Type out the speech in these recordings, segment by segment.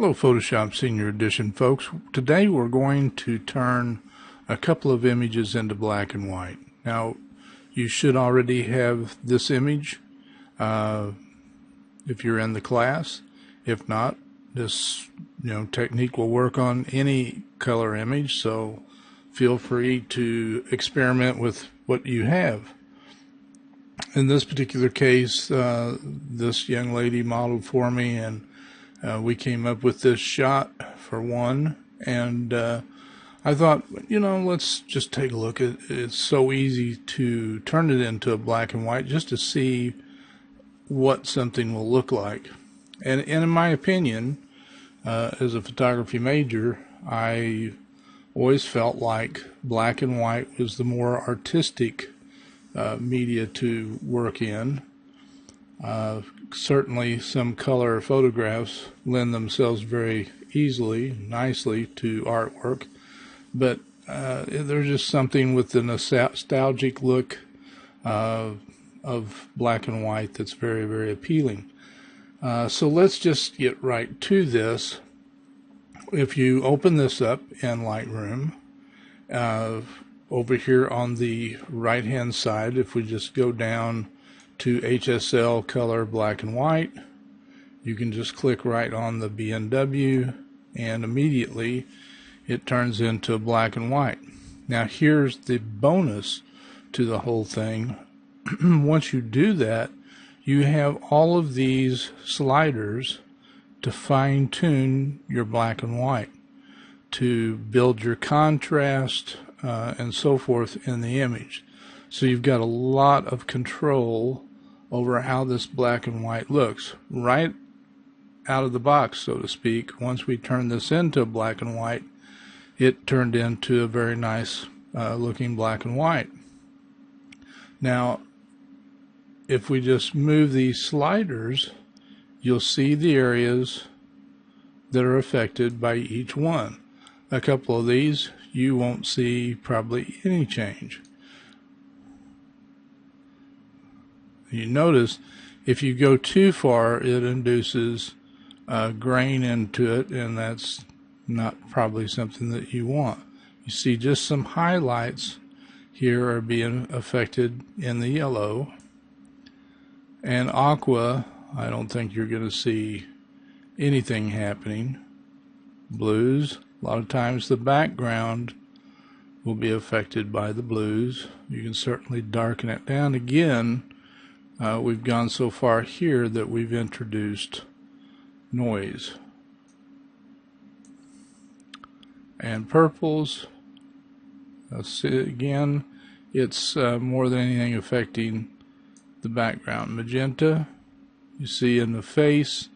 Hello Photoshop Senior Edition folks. Today we're going to turn a couple of images into black and white. Now you should already have this image if you're in the class. If not, this technique will work on any color image, so feel free to experiment with what you have. In this particular case, this young lady modeled for me, and we came up with this shot for one, and I thought, let's just take a look at it. It's so easy to turn it into a black and white just to see what something will look like. And in my opinion, as a photography major, I always felt like black and white was the more artistic media to work in. Certainly some color photographs lend themselves very nicely to artwork, but there's just something with the nostalgic look of black and white that's very, very appealing. So let's just get right to this. If you open this up in Lightroom, over here on the right hand side, if we just go down to HSL color black and white, you can just click right on the BNW and immediately it turns into black and white. Now here's the bonus to the whole thing. Once you do that, you have all of these sliders to fine-tune your black and white, to build your contrast and so forth in the image. So you've got a lot of control over how this black and white looks right out of the box, so to speak. Once we turn this into black and white, it turned into a very nice looking black and white. Now if we just move these sliders, you'll see the areas that are affected by each one. A couple of these you won't see probably any change. You notice if you go too far, it induces grain into it, and that's not probably something that you want. You see just some highlights here are being affected in the yellow, and aqua, I don't think you're going to see anything happening. Blues, a lot of times the background will be affected by the blues. You can certainly darken it down. Again, we've gone so far here that we've introduced noise. And purples, see again, it's more than anything affecting the background. Magenta, you see in the face,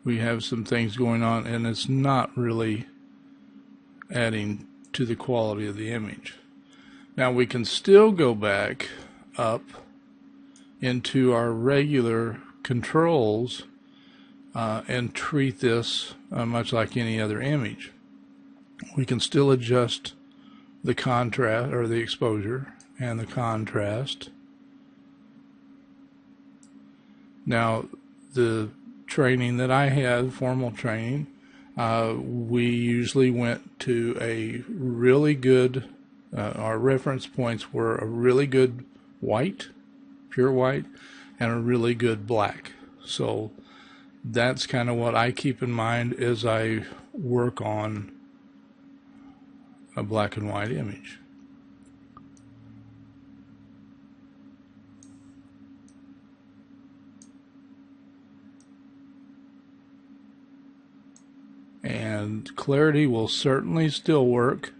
we have some things going on, and it's not really adding to the quality of the image. Now we can still go back up into our regular controls and treat this much like any other image. We can still adjust the contrast, or the exposure and the contrast. Now the training that I had, formal training, we usually went to a really good, our reference points were a really good white, pure white, and a really good black. So that's kind of what I keep in mind as I work on a black and white image. And clarity will certainly still work,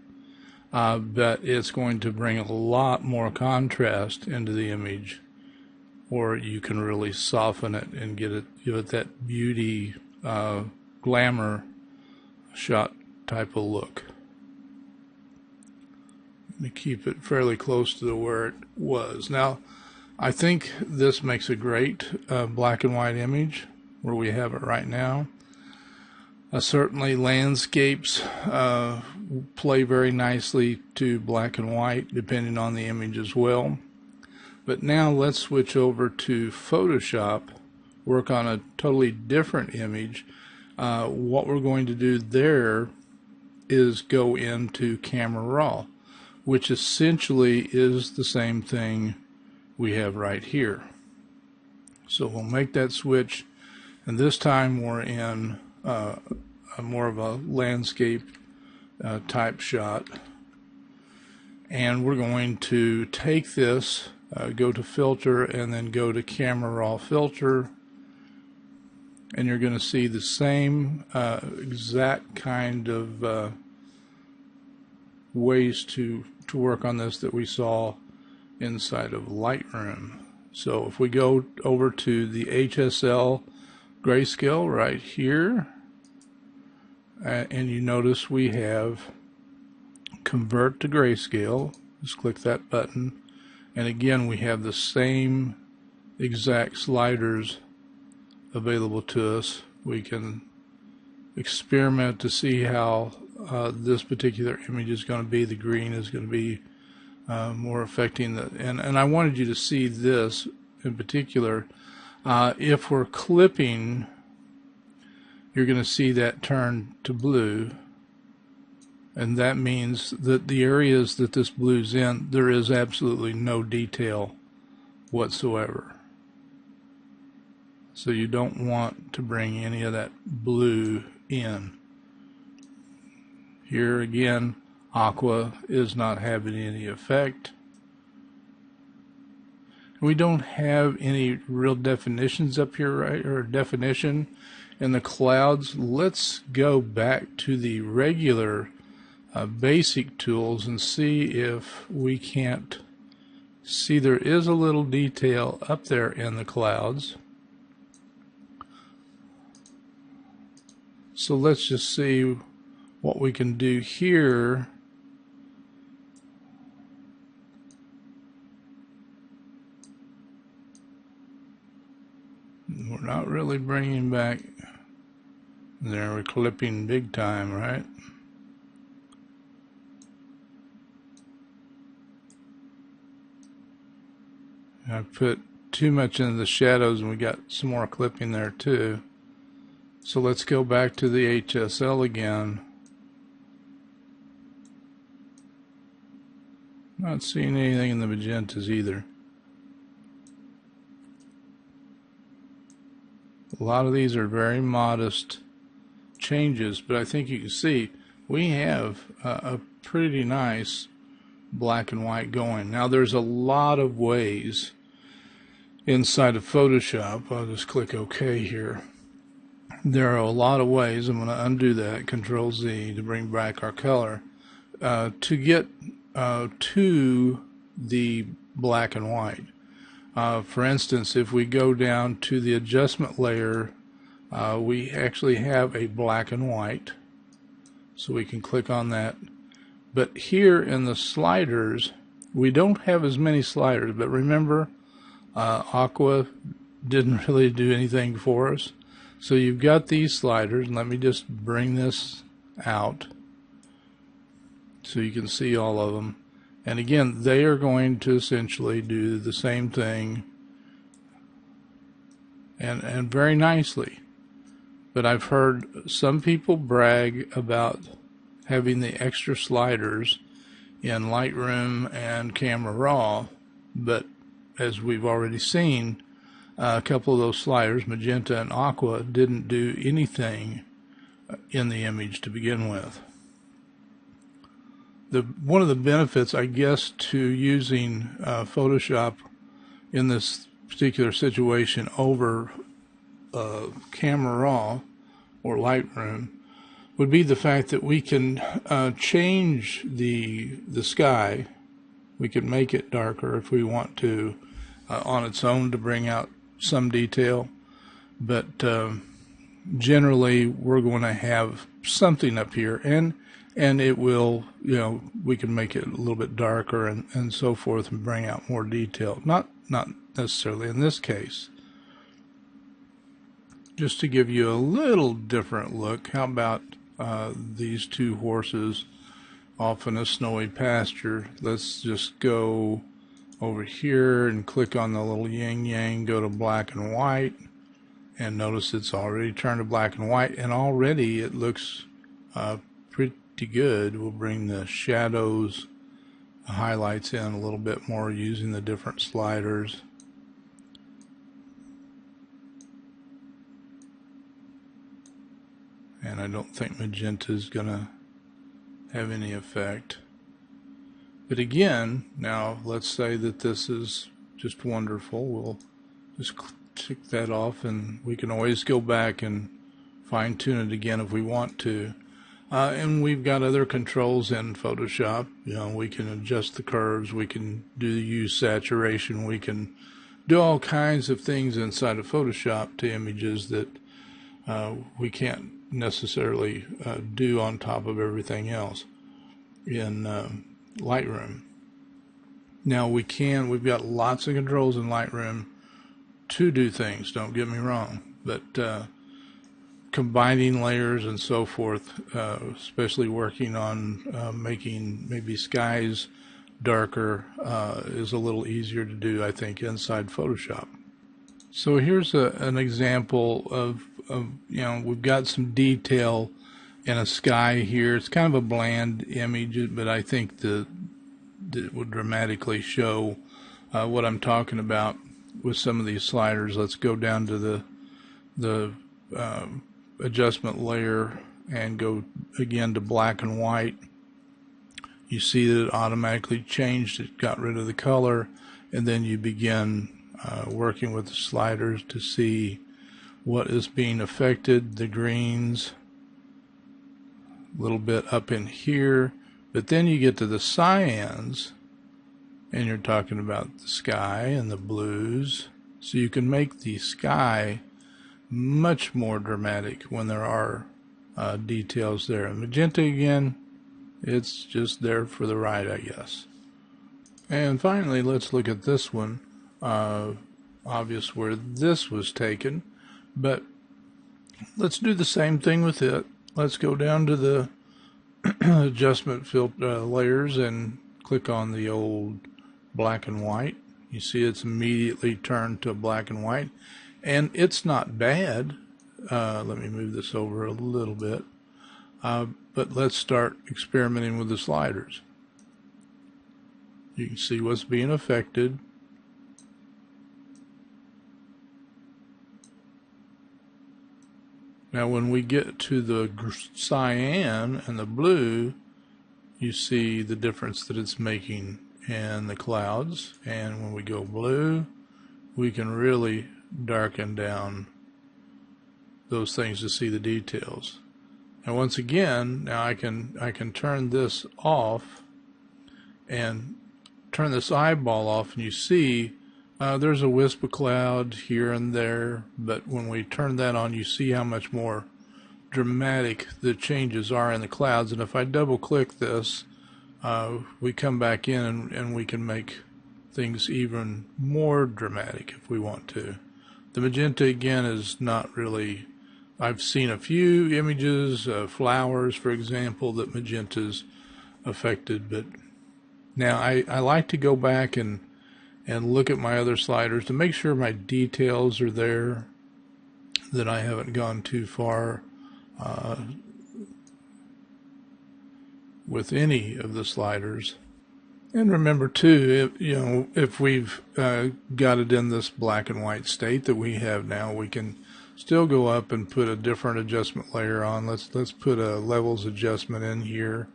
but it's going to bring a lot more contrast into the image, or you can really soften it and give it that beauty, glamour shot type of look. Let me keep it fairly close to where it was. Now I think this makes a great black and white image where we have it right now. Certainly landscapes play very nicely to black and white depending on the image as well. But now let's switch over to Photoshop, work on a totally different image what we're going to do there is go into Camera Raw, which essentially is the same thing we have right here. So we'll make that switch, and this time we're in more of a landscape type shot, and we're going to take this, go to filter, and then go to Camera Raw filter, and you're going to see the same exact kind of ways to work on this that we saw inside of Lightroom. So if we go over to the HSL grayscale right here, and you notice we have convert to grayscale, just click that button, and again we have the same exact sliders available to us. We can experiment to see how this particular image is going to be. The green is going to be more affecting the, and I wanted you to see this in particular. If we're clipping, you're going to see that turn to blue, and that means that the areas that this blue's in, there is absolutely no detail whatsoever. So you don't want to bring any of that blue in. Here again, aqua is not having any effect. We don't have any real definitions up here, right? Or definition in the clouds. Let's go back to the regular basic tools and see if we can't see there is a little detail up there in the clouds. So let's just see what we can do here. We're not really bringing back, there we're clipping big time, right? I put too much into the shadows and we got some more clipping there too. So let's go back to the HSL again. Not seeing anything in the magentas either. A lot of these are very modest changes, but I think you can see we have a pretty nice black and white going. Now there's a lot of ways inside of Photoshop. I'll just click OK here. There are a lot of ways. I'm going to undo that, Control Z, to bring back our color, to get to the black and white. For instance, if we go down to the adjustment layer, we actually have a black and white, so we can click on that. But here in the sliders, we don't have as many sliders, but remember, aqua didn't really do anything for us. So you've got these sliders, and let me just bring this out so you can see all of them. And again, they are going to essentially do the same thing, and very nicely. But I've heard some people brag about having the extra sliders in Lightroom and Camera Raw, but as we've already seen, a couple of those sliders, magenta and aqua, didn't do anything in the image to begin with. One of the benefits, I guess, to using Photoshop in this particular situation over Camera Raw or Lightroom would be the fact that we can change the sky. We can make it darker if we want to on its own to bring out some detail, but generally we're going to have something up here, and it will, you know, we can make it a little bit darker and so forth and bring out more detail. Not necessarily in this case. Just to give you a little different look, how about these two horses off in a snowy pasture? Let's just go over here and click on the little yin yang, go to black and white, And notice it's already turned to black and white, and already it looks pretty good. We'll bring the shadows, the highlights in a little bit more using the different sliders. And I don't think magenta is going to have any effect. But again, now let's say that this is just wonderful. We'll just tick that off, and we can always go back and fine tune it again if we want to. And we've got other controls in Photoshop. You know, we can adjust the curves, we can do the hue saturation, we can do all kinds of things inside of Photoshop to images that we can't necessarily do on top of everything else in Lightroom. Now we've got lots of controls in Lightroom to do things, don't get me wrong, but combining layers and so forth, especially working on making maybe skies darker, is a little easier to do, I think, inside Photoshop. So here's an example of, you know, we've got some detail in a sky here. It's kind of a bland image, but I think that it would dramatically show what I'm talking about with some of these sliders. Let's go down to the adjustment layer and go again to black and white. You see that it automatically changed. It got rid of the color, and then you begin working with the sliders to see what is being affected. The greens, a little bit up in here, but then you get to the cyans, and you're talking about the sky and the blues. So you can make the sky much more dramatic when there are details there. And magenta, again, it's just there for the ride, I guess. And finally, let's look at this one. Obvious where this was taken, but let's do the same thing with it. Let's go down to the adjustment filter layers and click on the old black and white. You see it's immediately turned to black and white, and it's not bad. Let me move this over a little bit, but let's start experimenting with the sliders. You can see what's being affected. Now when we get to the cyan and the blue, you see the difference that it's making in the clouds. And when we go blue, we can really darken down those things to see the details. And once again, now I can turn this off and turn this eyeball off, and you see there's a wisp of cloud here and there, but when we turn that on, you see how much more dramatic the changes are in the clouds. And if I double click this, we come back in and we can make things even more dramatic if we want to. The magenta, again, is not really, I've seen a few images, flowers for example, that magenta's affected, but now I like to go back and look at my other sliders to make sure my details are there, that I haven't gone too far with any of the sliders. And remember too, if we've got it in this black and white state that we have now, we can still go up and put a different adjustment layer on. Let's put a levels adjustment in here,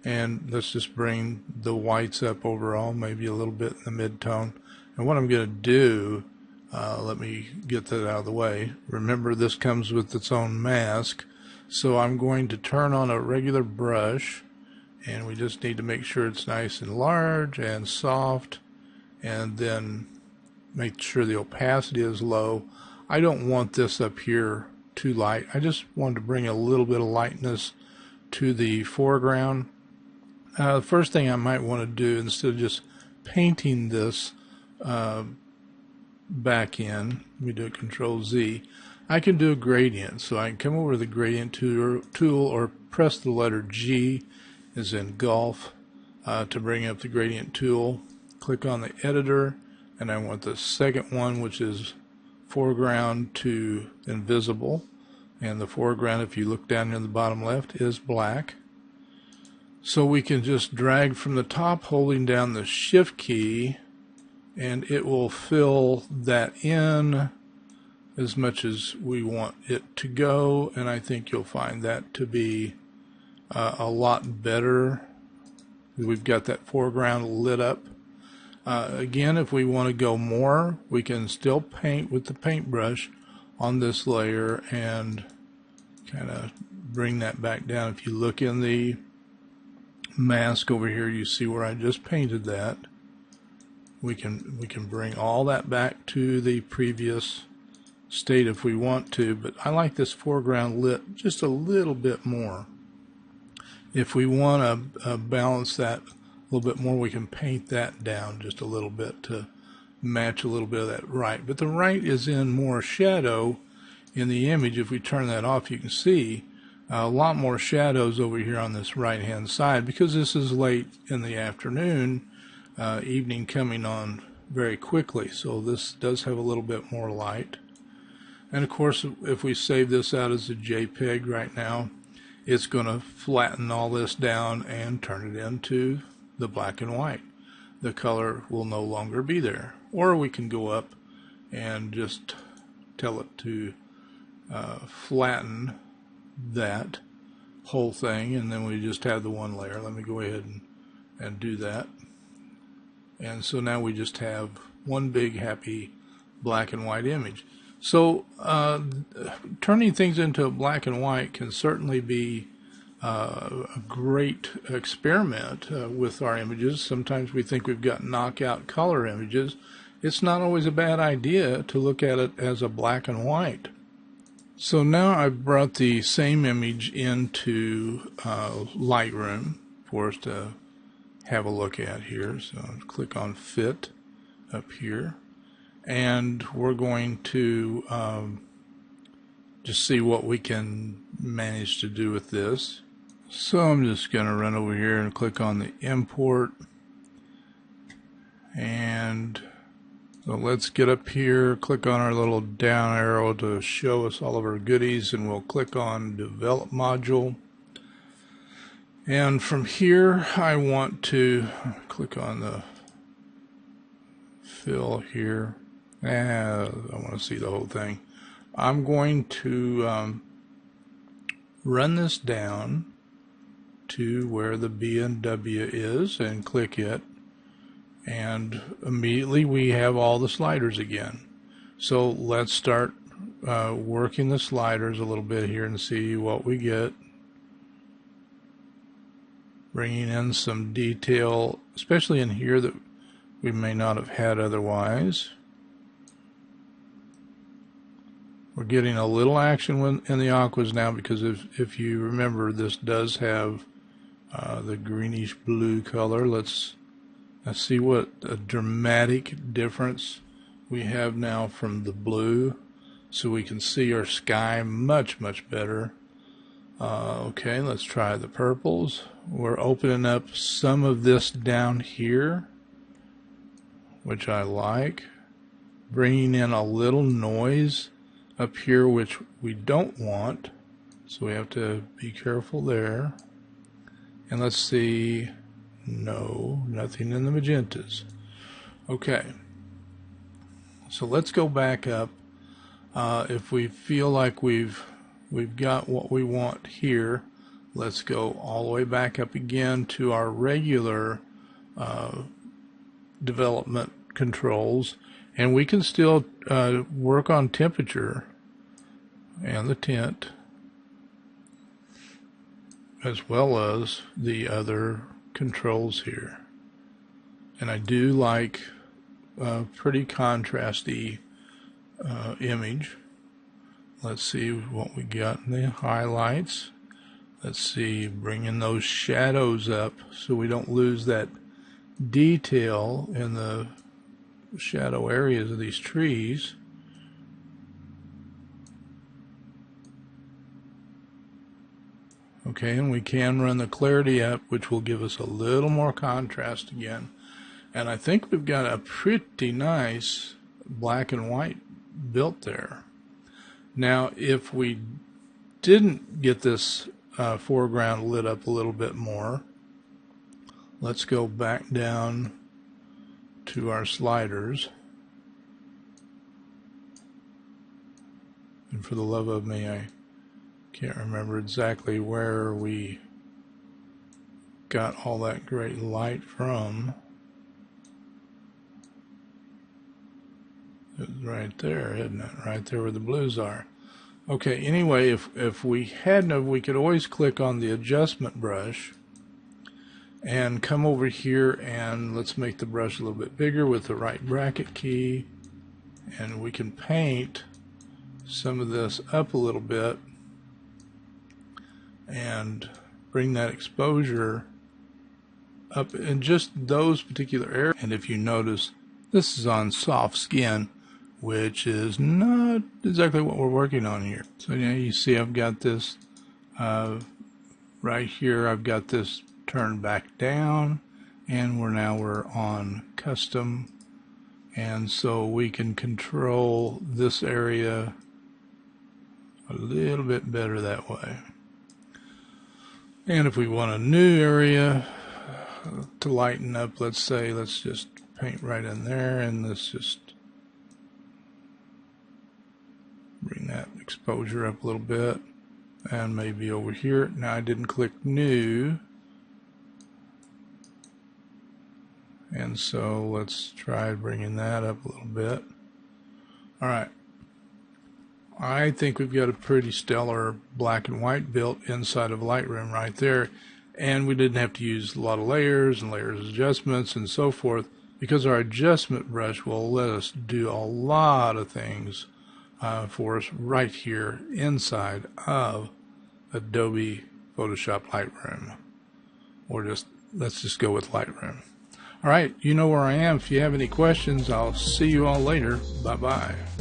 and let's just bring the whites up overall, maybe a little bit in the mid-tone. And what I'm going to do, let me get that out of the way. Remember, this comes with its own mask, so I'm going to turn on a regular brush, and we just need to make sure it's nice and large and soft, and then make sure the opacity is low. I don't want this up here too light. I just wanted to bring a little bit of lightness to the foreground. The first thing I might want to do, instead of just painting this back in, let me do a Control Z, I can do a gradient. So I can come over to the gradient tool or press the letter G as in golf to bring up the gradient tool. Click on the editor, and I want the second one, which is foreground to invisible, and the foreground, if you look down in the bottom left, is black. So we can just drag from the top holding down the shift key, and it will fill that in as much as we want it to go, and I think you'll find that to be a lot better. We've got that foreground lit up. Again, if we want to go more, we can still paint with the paintbrush on this layer and kind of bring that back down. If you look in the mask over here, you see where I just painted that. We can bring all that back to the previous state if we want to, but I like this foreground lit just a little bit more. If we want to balance that a little bit more, we can paint that down just a little bit to match a little bit of that right. But the right is in more shadow in the image. If we turn that off, you can see a lot more shadows over here on this right hand side, because this is late in the afternoon, evening coming on very quickly, so this does have a little bit more light. And of course, if we save this out as a JPEG right now, it's going to flatten all this down and turn it into the black and white. The color will no longer be there. Or we can go up and just tell it to flatten that whole thing, and then we just have the one layer. Let me go ahead and do that. And so now we just have one big happy black and white image. So turning things into a black and white can certainly be a great experiment with our images. Sometimes we think we've got knockout color images. It's not always a bad idea to look at it as a black and white. So now I've brought the same image into Lightroom for us to have a look at here. So I'll click on Fit up here, and we're going to just see what we can manage to do with this. So I'm just going to run over here and click on the import, and so let's get up here, click on our little down arrow to show us all of our goodies, and we'll click on Develop Module. And from here, I want to click on the fill here. I want to see the whole thing. I'm going to run this down to where the B and W is and click it, and immediately we have all the sliders again. So let's start working the sliders a little bit here and see what we get. Bringing in some detail, especially in here, that we may not have had otherwise. We're getting a little action in the aquas now, because if you remember, this does have the greenish blue color. Let's see what a dramatic difference we have now from the blue, so we can see our sky much better. Okay, let's try the purples. We're opening up some of this down here, which I like. Bringing in a little noise up here, which we don't want, so we have to be careful there. And let's see, no, nothing in the magentas. Okay, so let's go back up. If we feel like we've got what we want here, let's go all the way back up again to our regular development controls, and we can still work on temperature and the tint, as well as the other controls here. And I do like a pretty contrasty image. Let's see what we got in the highlights. Let's see, bringing those shadows up so we don't lose that detail in the shadow areas of these trees. Okay, and we can run the clarity up, which will give us a little more contrast again. And I think we've got a pretty nice black and white built there. Now, if we didn't get this foreground lit up a little bit more, let's go back down to our sliders. And for the love of me, I can't remember exactly where we got all that great light from. It's right there, isn't it? Right there where the blues are. Okay, anyway, if we hadn't, we could always click on the adjustment brush and come over here, and let's make the brush a little bit bigger with the right bracket key, and we can paint some of this up a little bit and bring that exposure up in just those particular areas. And if you notice, this is on soft skin, which is not exactly what we're working on here. So now you see I've got this right here, I've got this turned back down, and we're on custom, and so we can control this area a little bit better that way. And if we want a new area to lighten up, let's just paint right in there, and let's just bring that exposure up a little bit, and maybe over here. Now I didn't click new, and so let's try bringing that up a little bit. Alright, I think we've got a pretty stellar black and white built inside of Lightroom right there, and we didn't have to use a lot of layers and layers adjustments and so forth, because our adjustment brush will let us do a lot of things for us right here inside of Adobe Photoshop Lightroom, or let's just go with Lightroom. All right, you know where I am. If you have any questions, I'll see you all later. Bye-bye.